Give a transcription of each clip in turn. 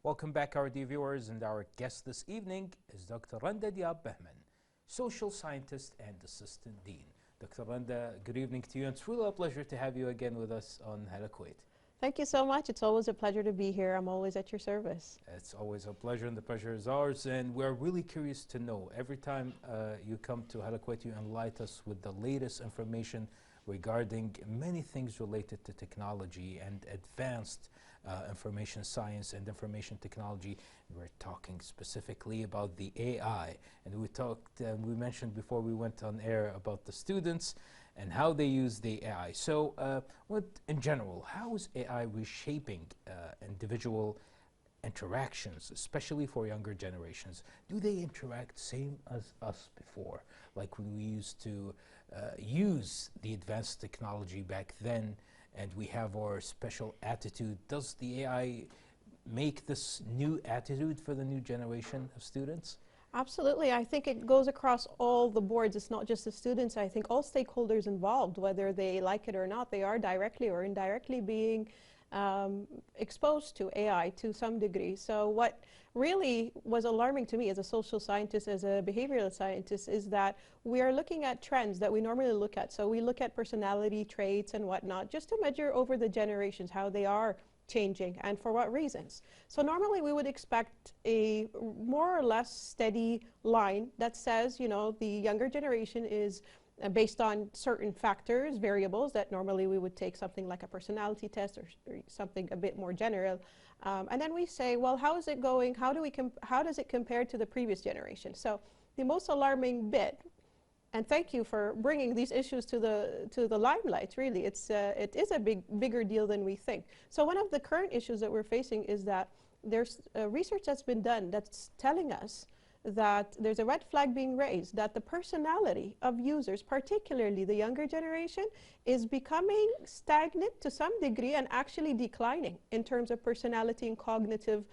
Welcome back, our dear viewers, and our guest this evening is Dr. Randa Diab-Bahman, social scientist and assistant dean. Dr. Randa, good evening to you. It's really a pleasure to have you again with us on Hala Kuwait. Thank you so much. It's always a pleasure to be here. I'm always at your service. It's always a pleasure, and the pleasure is ours. And we're really curious to know, every time you come to Hala Kuwait, you enlighten us with the latest information regarding many things related to technology and advanced information science and information technology. We're talking specifically about the AI, and we mentioned before we went on air about the students and how they use the AI. So in general, how is AI reshaping individual interactions, especially for younger generations? Do they interact same as us before, like when we used to use the advanced technology back then, and we have our special attitude? Does the AI make this new attitude for the new generation of students? Absolutely. I think it goes across all the boards. It's not just the students. I think all stakeholders involved, whether they like it or not, they are directly or indirectly being exposed to AI to some degree. So what really was alarming to me as a social scientist, as a behavioral scientist, is that we are looking at trends that we normally look at. So we look at personality traits and whatnot just to measure over the generations how they are changing and for what reasons. So normally we would expect a more or less steady line that says, you know, the younger generation is based on certain factors, variables that normally we would take something like a personality test or something a bit more general. And then we say, well, how is it going? How does it compare to the previous generation? So the most alarming bit, and thank you for bringing these issues to the limelight, really. It is a bigger deal than we think. So one of the current issues that we're facing is that there's research that's been done that's telling us that there's a red flag being raised, that the personality of users, particularly the younger generation, is becoming stagnant to some degree and actually declining in terms of personality and cognitive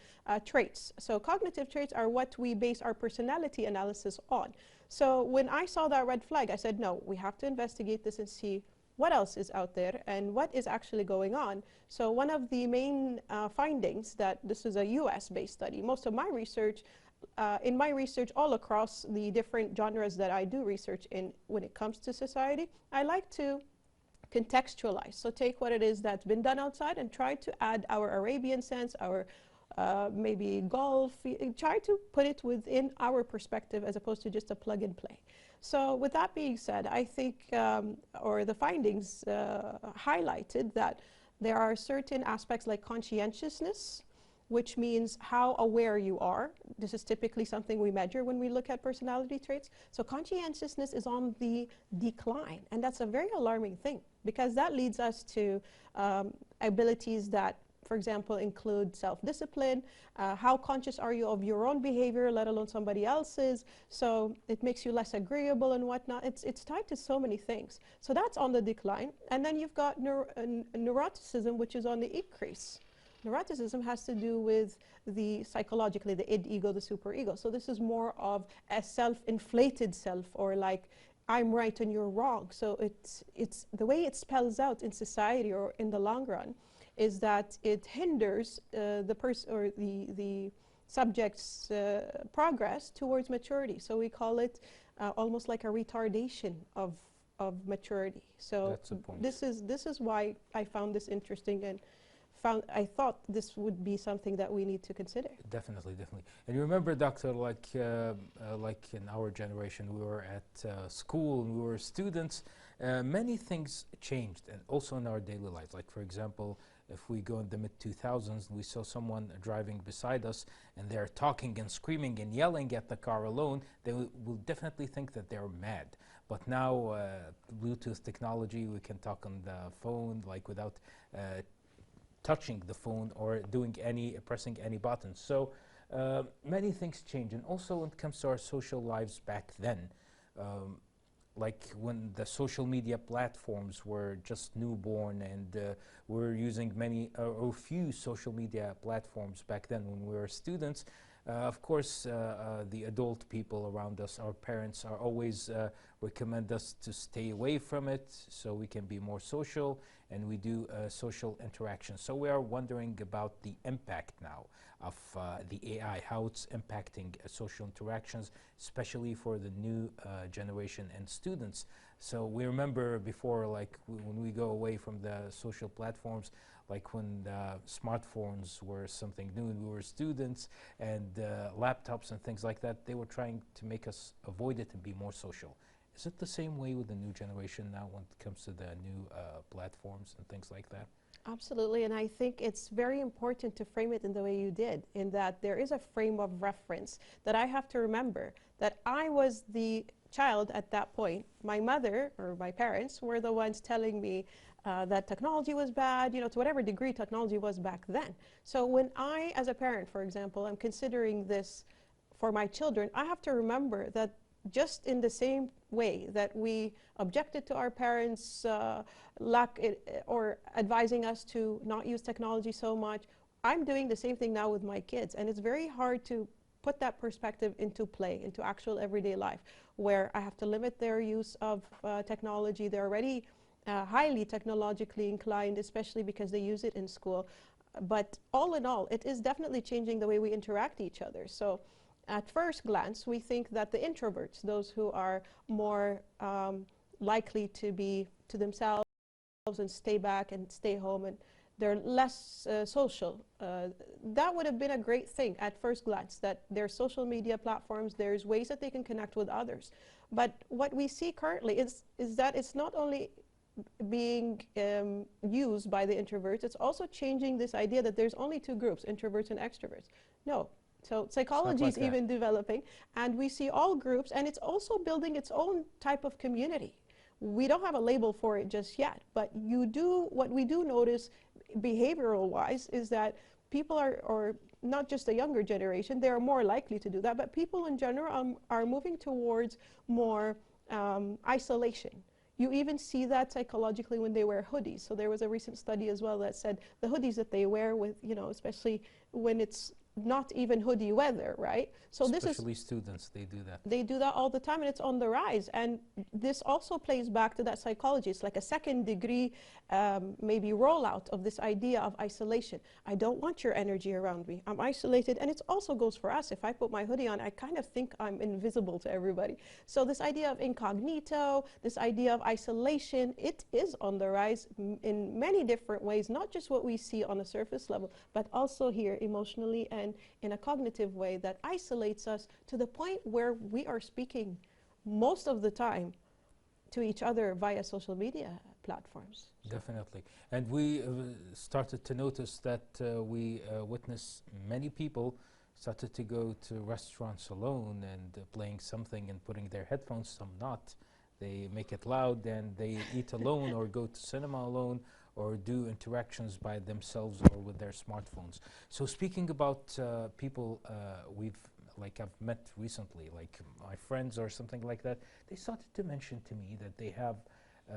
traits. So cognitive traits are what we base our personality analysis on. So when I saw that red flag, I said, no, we have to investigate this and see what else is out there and what is actually going on. So one of the main findings, that this is a US-based study. Most of my research, in my research all across the different genres that I do research in when it comes to society, I like to contextualize. So take what it is that's been done outside and try to add our Arabian sense, our maybe golf, try to put it within our perspective as opposed to just a plug and play. So with that being said, I think, or the findings highlighted that there are certain aspects like conscientiousness, which means how aware you are. This is typically something we measure when we look at personality traits. So conscientiousness is on the decline, and that's a very alarming thing, because that leads us to abilities that, for example, include self-discipline. How conscious are you of your own behavior, let alone somebody else's? So it makes you less agreeable and whatnot. It's tied to so many things. So that's on the decline. And then you've got neuroticism, which is on the increase. Neuroticism has to do with the psychologically, the id, ego, the superego. So this is more of a self-inflated self, or like, I'm right and you're wrong. So it's the way it spells out in society or in the long run is that it hinders the person or the subject's progress towards maturity. So we call it almost like a retardation of maturity. So this is why I found this interesting, and I thought this would be something that we need to consider. Definitely, definitely. And you remember, Doctor, like in our generation, we were at school and we were students. Many things changed, and also in our daily lives. Like, for example, if we go in the mid-2000s and we saw someone driving beside us and they're talking and screaming and yelling at the car alone, they will definitely think that they're mad. But now, Bluetooth technology, we can talk on the phone, like without touching the phone or pressing any buttons. So many things change. And also when it comes to our social lives back then, like when the social media platforms were just newborn, and we're using many or few social media platforms back then when we were students, Of course, the adult people around us, our parents, are always recommend us to stay away from it so we can be more social, and we do social interaction. So we are wondering about the impact now of the AI, how it's impacting social interactions, especially for the new generation and students. So we remember before, like when we go away from the social platforms, like when smartphones were something new and we were students, and laptops and things like that, they were trying to make us avoid it and be more social. Is it the same way with the new generation now when it comes to the new platforms and things like that? Absolutely, and I think it's very important to frame it in the way you did, in that there is a frame of reference that I have to remember, that I was the child at that point. My mother or my parents were the ones telling me that technology was bad, to whatever degree technology was back then. So when I, as a parent, for example, I'm considering this for my children, I have to remember that just in the same way that we objected to our parents or advising us to not use technology so much, I'm doing the same thing now with my kids. And it's very hard to put that perspective into play, into actual everyday life, where I have to limit their use of technology. They're already highly technologically inclined, especially because they use it in school. But all in all, it is definitely changing the way we interact each other. So at first glance, we think that the introverts, those who are more likely to be to themselves and stay back and stay home, and they're less social. That would have been a great thing at first glance, that there's social media platforms, there's ways that they can connect with others. But what we see currently is that it's not only being used by the introverts, it's also changing this idea that there's only two groups, introverts and extroverts. No. So psychology is even developing, and we see all groups, and it's also building its own type of community. We don't have a label for it just yet, but what we do notice behavioral-wise is that people or not just the younger generation, they are more likely to do that, but people in general are moving towards more isolation. You even see that psychologically when they wear hoodies. So there was a recent study as well that said the hoodies that they wear with, especially when it's not even hoodie weather, right? So especially students, they do that. They do that all the time, and it's on the rise. And this also plays back to that psychology. It's like a second degree, maybe rollout of this idea of isolation. I don't want your energy around me. I'm isolated, and it also goes for us. If I put my hoodie on, I kind of think I'm invisible to everybody. So this idea of incognito, this idea of isolation, it is on the rise in many different ways, not just what we see on a surface level, but also here emotionally and in a cognitive way that isolates us to the point where we are speaking most of the time to each other via social media platforms. Definitely. And we started to notice that we witness many people started to go to restaurants alone and playing something and putting their headphones, some not. They make it loud and they eat alone or go to cinema alone or do interactions by themselves or with their smartphones. So speaking about people I've met recently, like my friends or something like that, they started to mention to me that they have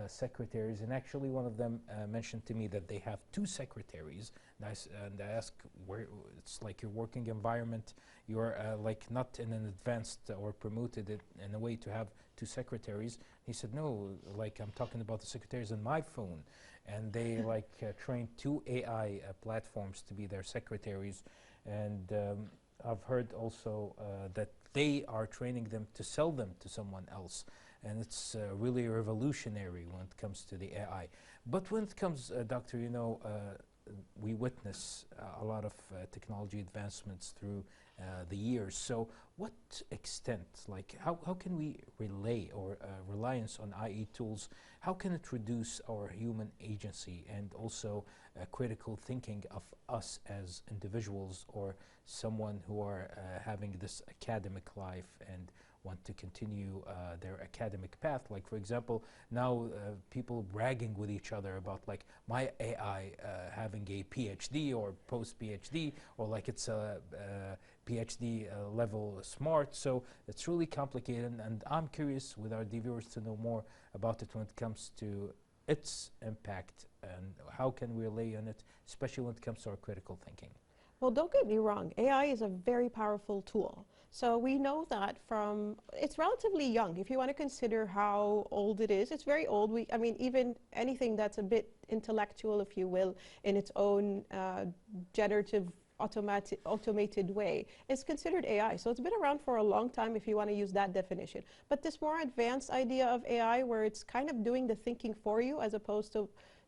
secretaries, and actually one of them mentioned to me that they have two secretaries. And I asked, where it's like your working environment, you're like not in an advanced or promoted it in a way to have two secretaries. He said, no, like I'm talking about the secretaries in my phone. And they train two AI platforms to be their secretaries. And I've heard also that they are training them to sell them to someone else. And it's really revolutionary when it comes to the AI. But when it comes, Doctor, we witness a lot of technology advancements through the years. So what extent, how can we relay or reliance on AI tools, how can it reduce our human agency and also critical thinking of us as individuals or someone who are having this academic life and want to continue their academic path? Like, for example, now people bragging with each other about my AI having a PhD or post-PhD, or it's a PhD level smart. So it's really complicated, and I'm curious with our viewers to know more about it when it comes to its impact and how can we relay on it, especially when it comes to our critical thinking. Well, don't get me wrong, AI is a very powerful tool. So we know that from, it's relatively young. If you want to consider how old it is, it's very old. I mean, even anything that's a bit intellectual, if you will, in its own generative automated way is considered AI. So it's been around for a long time if you want to use that definition. But this more advanced idea of AI where it's kind of doing the thinking for you as opposed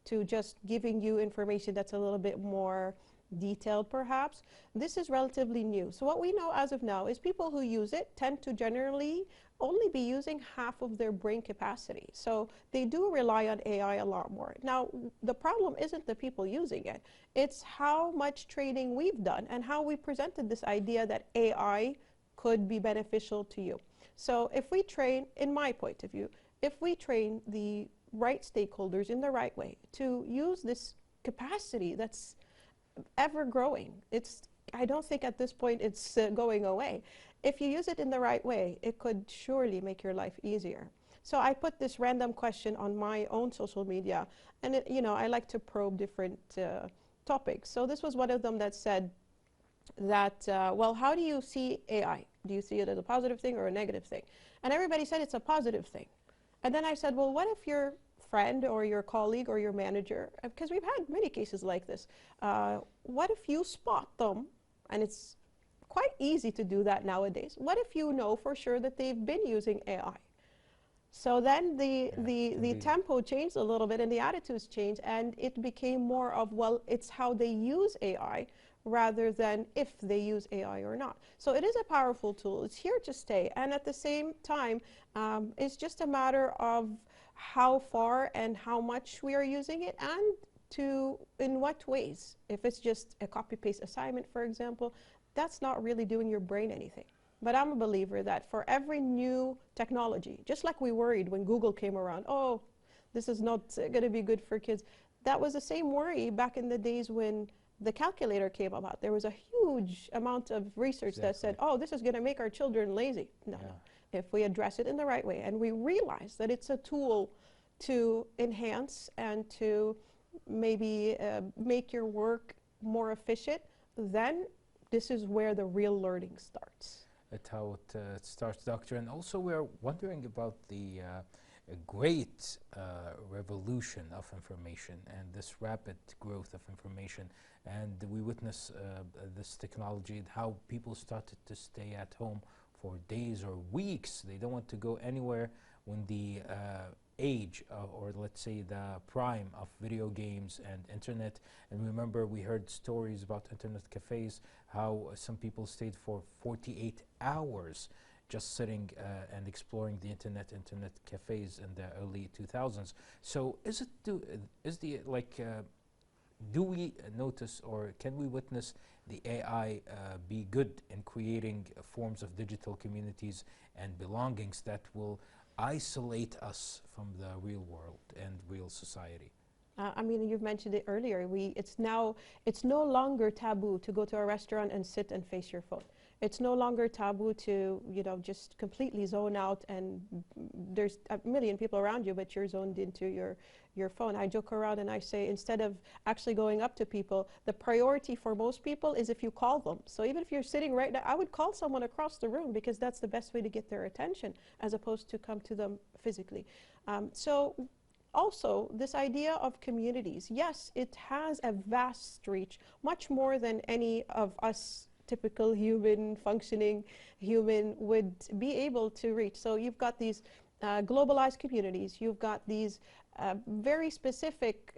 to just giving you information that's a little bit more detailed perhaps, this is relatively new. So what we know as of now is people who use it tend to generally only be using half of their brain capacity. So they do rely on AI a lot more. Now, the problem isn't the people using it. It's how much training we've done and how we presented this idea that AI could be beneficial to you. So if we train, in my point of view, if we train the right stakeholders in the right way to use this capacity that's ever growing. I don't think at this point it's going away. If you use it in the right way, it could surely make your life easier. So I put this random question on my own social media, and I like to probe different topics. So this was one of them that said that, well, how do you see AI? Do you see it as a positive thing or a negative thing? And everybody said it's a positive thing. And then I said, well, what if your friend or your colleague or your manager, because we've had many cases like this, what if you spot them, and it's quite easy to do that nowadays, what if you know for sure that they've been using AI? So then the tempo changed a little bit and the attitudes changed, and it became more of, well, it's how they use AI rather than if they use AI or not. So it is a powerful tool. It's here to stay. And at the same time, it's just a matter of how far and how much we are using it and in what ways. If it's just a copy-paste assignment, for example, that's not really doing your brain anything. But I'm a believer that for every new technology, just like we worried when Google came around, oh, this is not going to be good for kids. That was the same worry back in the days when the calculator came about. There was a huge amount of research that said, oh, this is going to make our children lazy. No, no. If we address it in the right way and we realize that it's a tool to enhance and to maybe make your work more efficient, then this is where the real learning starts. That's how it starts, Doctor. And also we're wondering about the great revolution of information and this rapid growth of information. And we witness this technology and how people started to stay at home for days or weeks. They don't want to go anywhere when the age or let's say the prime of video games and internet. And remember, we heard stories about internet cafes, how some people stayed for 48 hours just sitting and exploring the internet cafes in the early 2000s. So do we notice or can we witness the AI be good in creating forms of digital communities and belongings that will isolate us from the real world and real society? I mean, you've mentioned it earlier. It's no longer taboo to go to a restaurant and sit and face your phone. It's no longer taboo to, just completely zone out and there's a million people around you, but you're zoned into your phone. I joke around and I say, instead of actually going up to people, the priority for most people is if you call them. So even if you're sitting right now, I would call someone across the room because that's the best way to get their attention as opposed to come to them physically. So also, this idea of communities, yes, it has a vast reach, much more than any of us typical functioning human would be able to reach. So you've got these globalized communities, you've got these very specific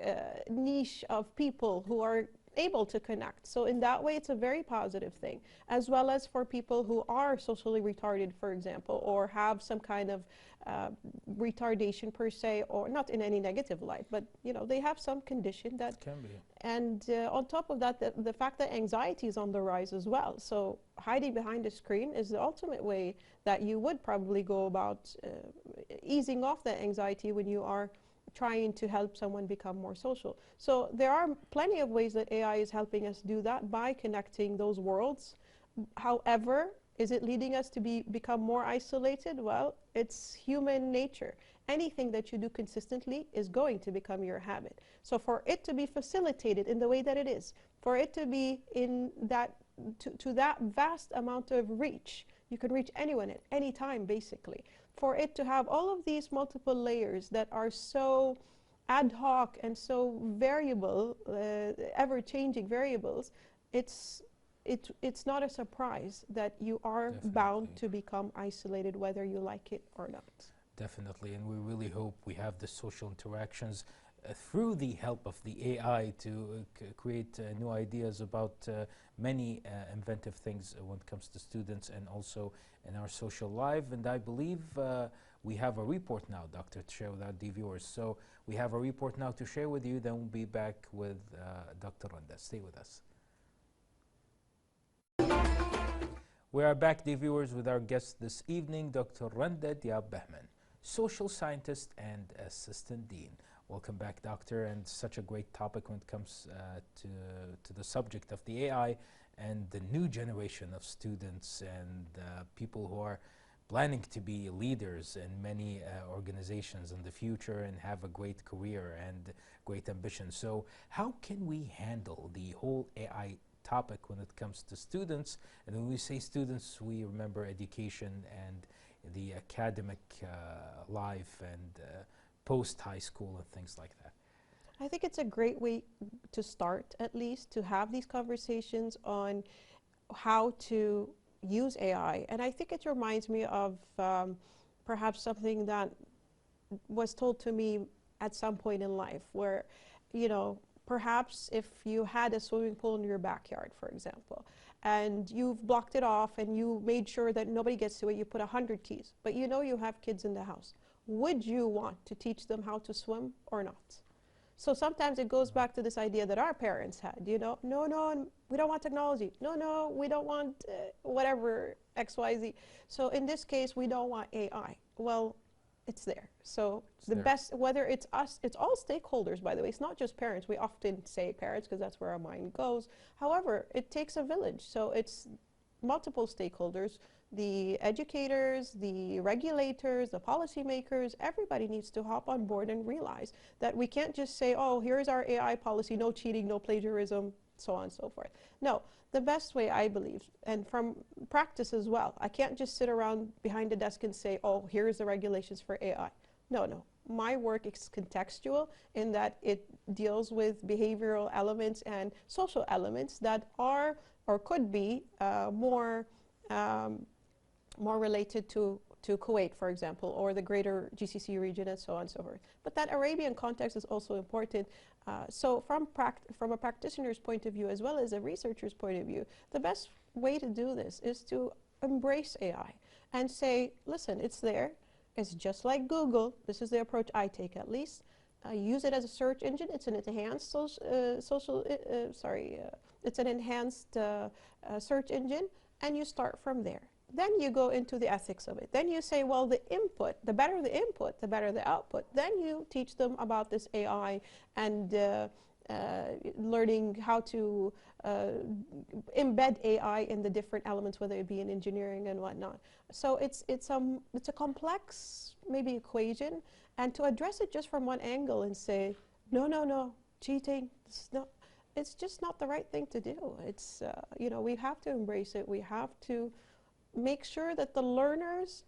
niche of people who are able to connect. So in that way, it's a very positive thing, as well as for people who are socially retarded, for example, or have some kind of retardation per se, or not in any negative light, but they have some condition that can be. And on top of that, the fact that anxiety is on the rise as well. So hiding behind a screen is the ultimate way that you would probably go about easing off that anxiety when you are trying to help someone become more social. So there are plenty of ways that AI is helping us do that by connecting those worlds. However, is it leading us to become more isolated? Well, it's human nature. anything that you do consistently is going to become your habit. So for it to be facilitated in the way that it is, for it to be in that, to that vast amount of reach, you can reach anyone at any time basically, for it to have all of these multiple layers that are so ad hoc and so variable, ever-changing variables, it's not a surprise that you are bound to become isolated whether you like it or not. Definitely, and we really hope we have the social interactions through the help of the AI to create new ideas about many inventive things when it comes to students and also in our social life. And I believe we have a report now, Doctor, to share with our viewers. So we have a report now to share with you, then we'll be back with Dr. Randa. Stay with us. We are back, dear viewers, with our guest this evening, Dr. Randa Diab-Bahman, social scientist and assistant dean. Welcome back, Doctor, and such a great topic when it comes to the subject of the AI and the new generation of students and people who are planning to be leaders in many organizations in the future and have a great career and great ambition. So how can we handle the whole AI topic when it comes to students? And when we say students, we remember education and the academic life and post-high school and things like that. I think it's a great way to start, at least, to have these conversations on how to use AI. And I think it reminds me of perhaps something that was told to me at some point in life where, you know, perhaps if you had a swimming pool in your backyard, for example, and you've blocked it off and you made sure that nobody gets to it, you put 100 keys, but you know you have kids in the house. Would you want to teach them how to swim or not? So sometimes it goes back to this idea that our parents had, you know, no, we don't want technology. No, we don't want whatever, XYZ. So in this case, we don't want AI. Well, it's there. So the best, whether it's us, it's all stakeholders, by the way. It's not just parents. We often say parents because that's where our mind goes. However, it takes a village. So it's multiple stakeholders, the educators, the regulators, the policymakers. Everybody needs to hop on board and realize that we can't just say, oh, here's our AI policy, no cheating, no plagiarism, so on and so forth. No, the best way, I believe, and from practice as well, I can't just sit around behind a desk and say, oh, here's the regulations for AI. No. My work is contextual in that it deals with behavioral elements and social elements that are or could be more related to Kuwait, for example, or the greater GCC region and so on and so forth. But that Arabian context is also important. So from a practitioner's point of view as well as a researcher's point of view, the best way to do this is to embrace AI and say, listen, it's there. It's just like Google. This is the approach I take, at least. Use it as a search engine. It's an enhanced it's an enhanced search engine, and you start from there. Then you go into the ethics of it. Then you say, well, the input, the better the input, the better the output. Then you teach them about this AI and learning how to embed AI in the different elements, whether it be in engineering and whatnot. So it's a complex, maybe, equation, and to address it just from one angle and say, no, cheating, it's just not the right thing to do. It's, you know, we have to embrace it. We have to make sure that the learners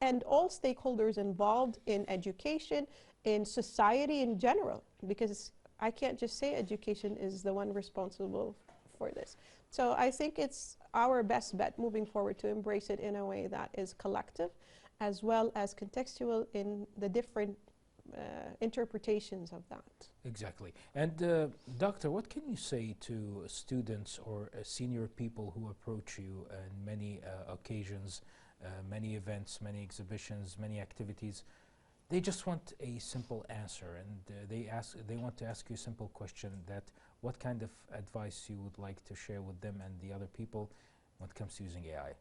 and all stakeholders involved in education, in society in general, because I can't just say education is the one responsible for this. So I think it's our best bet moving forward to embrace it in a way that is collective as well as contextual in the different interpretations of that. Exactly. And Doctor, what can you say to students or senior people who approach you in many occasions, many events, many exhibitions, many activities? They just want a simple answer, and they want to ask you a simple question, that what kind of advice you would like to share with them and the other people when it comes to using AI?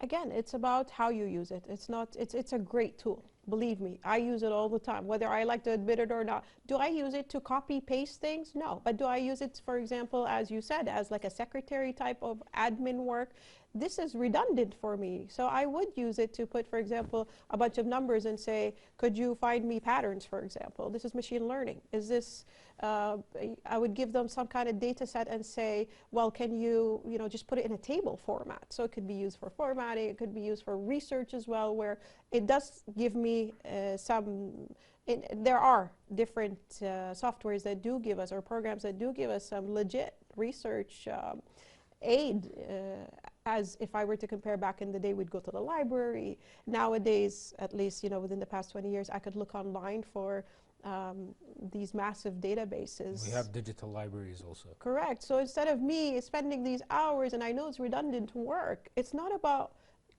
Again, it's about how you use it. It's a great tool. Believe me, I use it all the time, whether I like to admit it or not. Do I use it to copy paste things? No. But do I use it, for example, as you said, as like a secretary type of admin work? this is redundant for me. So I would use it to put, for example, a bunch of numbers and say, could you find me patterns, for example? This is machine learning. Is this, I would give them some kind of data set and say, well, can you, just put it in a table format? So it could be used for formatting, it could be used for research as well, where it does give me there are different softwares that do give us, or programs that do give us some legit research aid, as if I were to compare back in the day, we'd go to the library. Nowadays, at least, within the past 20 years, I could look online for these massive databases. We have digital libraries also. Correct. So instead of me spending these hours, and I know it's redundant work, it's not about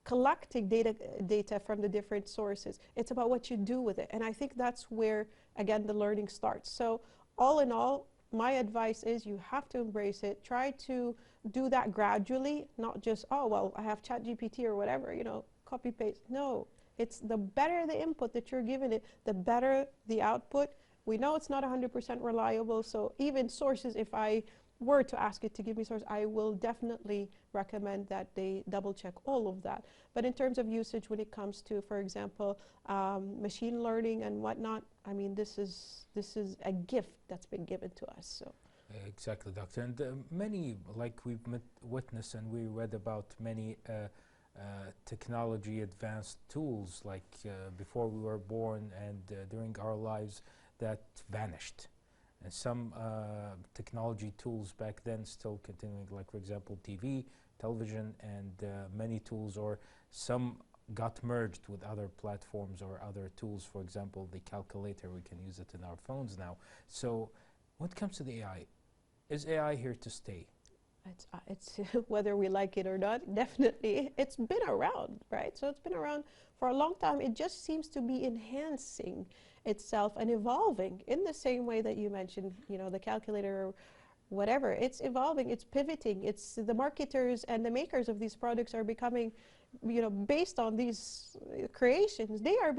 collecting data from the different sources. It's about what you do with it. And I think that's where, again, the learning starts. So all in all, my advice is you have to embrace it. Try to do that gradually, not just, oh, well, I have ChatGPT or whatever, copy paste. No, it's the better the input that you're giving it, the better the output. We know it's not 100% reliable, so even sources, if I were to ask it to give me source, I will definitely recommend that they double check all of that. But in terms of usage, when it comes to, for example, machine learning and whatnot, I mean, this is a gift that's been given to us. So. Exactly, Doctor. And many, like we've witnessed and we read about many technology advanced tools, like before we were born and during our lives, that vanished. And some technology tools back then still continuing, like for example TV, television, and many tools, or some got merged with other platforms or other tools. For example, the calculator, we can use it in our phones now. So when it comes to the AI, is AI here to stay? It's whether we like it or not, definitely. It's been around, right? So it's been around for a long time. It just seems to be enhancing itself and evolving in the same way that you mentioned, the calculator or whatever. It's evolving, it's pivoting. It's the marketers and the makers of these products are becoming, based on these creations, they are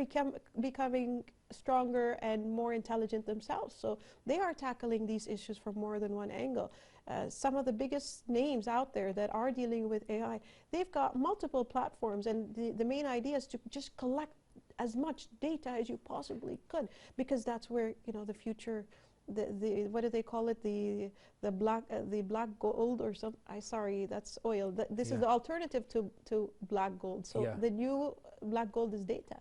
becoming stronger and more intelligent themselves. So they are tackling these issues from more than one angle. Some of the biggest names out there that are dealing with AI, they've got multiple platforms, and the main idea is to just collect as much data as you possibly could, because that's where the future, the what do they call it, the black gold or something. Sorry, that's oil. This is the alternative to black gold. So the new black gold is data.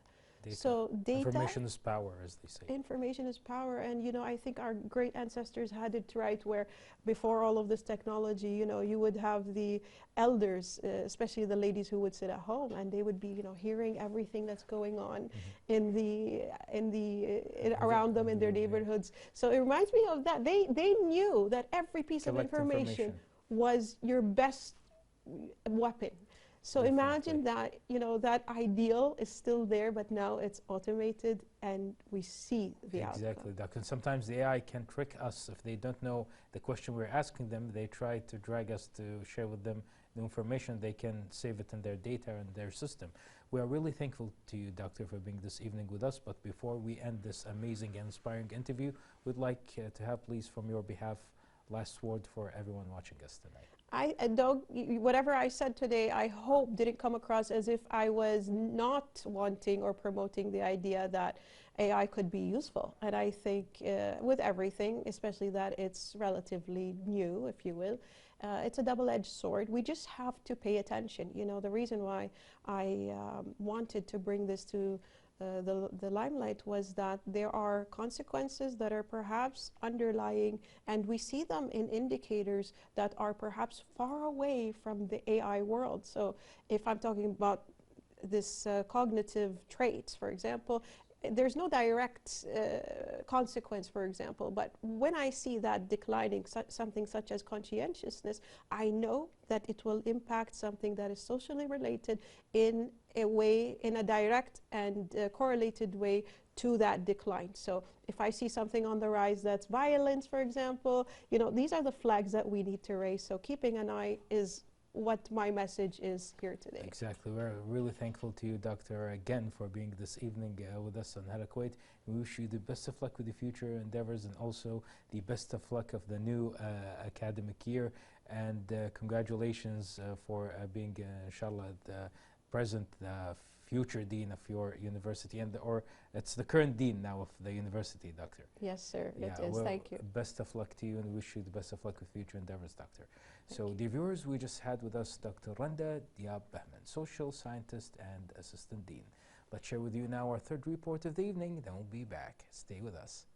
So data, information is power, as they say. Information is power, and I think our great ancestors had it right, where before all of this technology, you would have the elders, especially the ladies who would sit at home, and they would be, hearing everything that's going on around them in their neighborhoods. So it reminds me of that. They knew that every piece of information was your best weapon. So imagine that, that ideal is still there, but now it's automated and we see the outcome. Exactly, Doc. And sometimes the AI can trick us. If they don't know the question we're asking them, they try to drag us to share with them the information. They can save it in their data and their system. We are really thankful to you, Doctor, for being this evening with us. But before we end this amazing and inspiring interview, we'd like to have, please, from your behalf, last word for everyone watching us tonight. Whatever I said today, I hope didn't come across as if I was not wanting or promoting the idea that AI could be useful. And I think with everything, especially that it's relatively new, if you will, it's a double-edged sword. We just have to pay attention. The reason why I wanted to bring this to the limelight was that there are consequences that are perhaps underlying, and we see them in indicators that are perhaps far away from the AI world. So if I'm talking about this cognitive traits, for example, there's no direct consequence, for example, but when I see that declining, something such as conscientiousness, I know that it will impact something that is socially related in a direct and correlated way to that decline. So if I see something on the rise that's violence, for example, these are the flags that we need to raise. So keeping an eye is what my message is here today. Exactly. We're really thankful to you, Doctor, again for being this evening with us on Hala Kuwait. We wish you the best of luck with the future endeavors and also the best of luck of the new academic year. And congratulations for being, inshallah, the present future dean of your university, and or it's the current dean now of the university, Doctor. Yes, sir. Yeah, it is. well, Thank you. Best of luck to you, and wish you the best of luck with future endeavors, Doctor. So, dear viewers, we just had with us Dr. Randa Diab-Bahman, social scientist and assistant dean. Let's share with you now our third report of the evening, then we'll be back. Stay with us.